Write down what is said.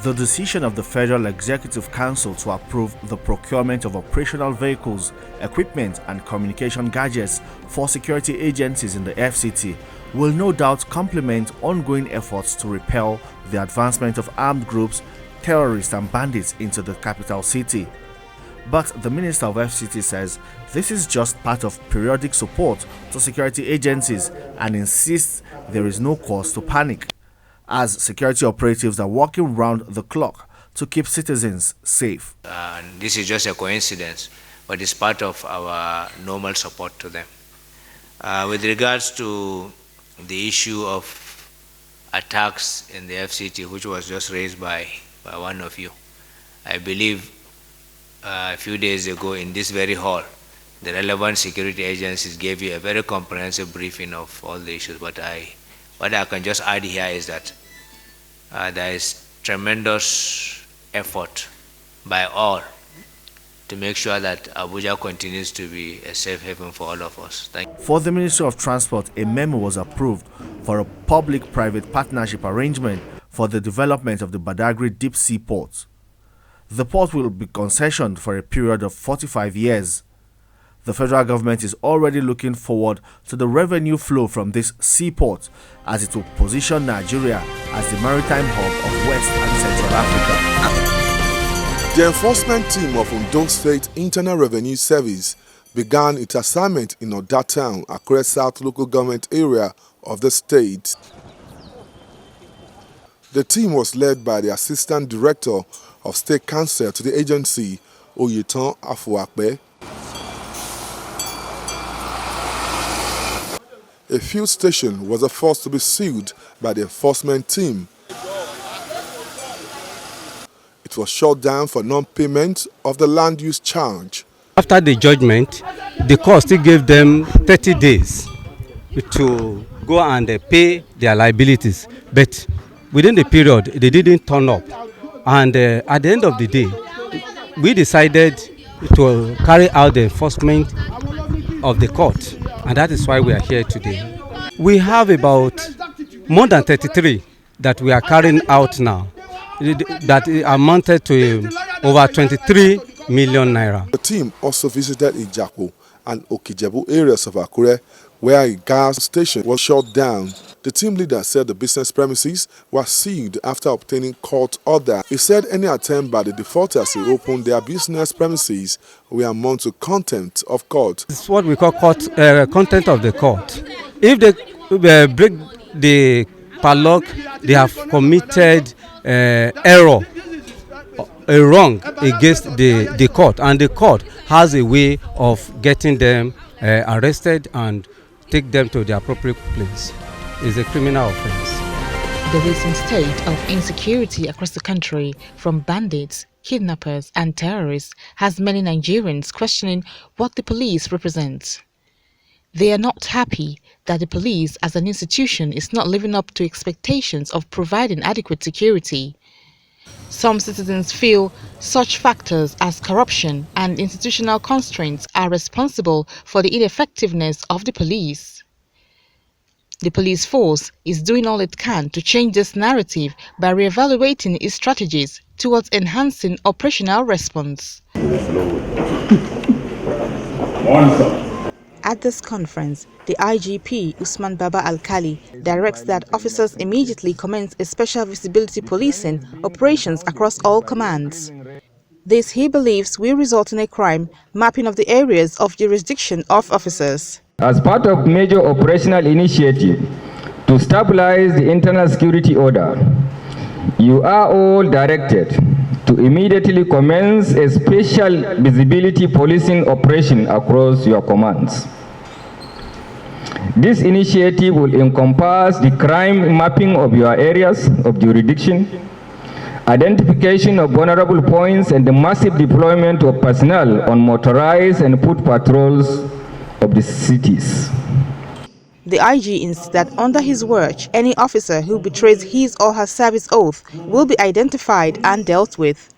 The decision of the Federal Executive Council to approve the procurement of operational vehicles, equipment and communication gadgets for security agencies in the FCT will no doubt complement ongoing efforts to repel the advancement of armed groups, terrorists and bandits into the capital city. But the Minister of FCT says this is just part of periodic support to security agencies and insists there is no cause to panic, as security operatives are working round the clock to keep citizens safe. This is just a coincidence, but it's part of our normal support to them. With regards to the issue of attacks in the FCT, which was just raised by one of you, I believe a few days ago in this very hall, the relevant security agencies gave you a very comprehensive briefing of all the issues. But what I can just add here is that there is tremendous effort by all to make sure that Abuja continues to be a safe haven for all of us. Thank you. For the Ministry of Transport, a memo was approved for a public-private partnership arrangement for the development of the Badagry Deep Sea Port. The port will be concessioned for a period of 45 years. The federal government is already looking forward to the revenue flow from this seaport, as it will position Nigeria as the maritime hub of West and Central Africa. The enforcement team of Ondo State Internal Revenue Service began its assignment in Oda Town, Akure South local government area of the state. The team was led by the Assistant Director of State Counsel to the agency, Oyetan Afuakbe. A fuel station was the first to be sealed by the enforcement team. It was shut down for non-payment of the land use charge. After the judgment, the court still gave them 30 days to go and pay their liabilities. But within the period, they didn't turn up. And at the end of the day, we decided to carry out the enforcement of the court. And that is why we are here today. We have about more than 33 that we are carrying out now, that amounted to over 23 million naira. The team also visited Ijapo and Okijebu areas of Akure, where a gas station was shut down. The team leader said the business premises were sealed after obtaining court order. He said any attempt by the defaulters to open their business premises will amount to contempt of court. This is what we call contempt of the court. If they break the padlock, they have committed error, a wrong against the court, and the court has a way of getting them arrested and take them to the appropriate place. It's a criminal offense. The recent state of insecurity across the country from bandits, kidnappers and terrorists has many Nigerians questioning what the police represent. They are not happy that the police as an institution is not living up to expectations of providing adequate security. Some citizens feel such factors as corruption and institutional constraints are responsible for the ineffectiveness of the police. The police force is doing all it can to change this narrative by re-evaluating its strategies towards enhancing operational response. At this conference, the IGP, Usman Baba Alkali, directs that officers immediately commence a special visibility policing operations across all commands. This, he believes, will result in a crime mapping of the areas of jurisdiction of officers. As part of major operational initiative to stabilize the internal security order, you are all directed to immediately commence a special visibility policing operation across your commands. This initiative will encompass the crime mapping of your areas of jurisdiction, identification of vulnerable points, and the massive deployment of personnel on motorized and foot patrols of the cities. The IG insists that under his watch, any officer who betrays his or her service oath will be identified and dealt with.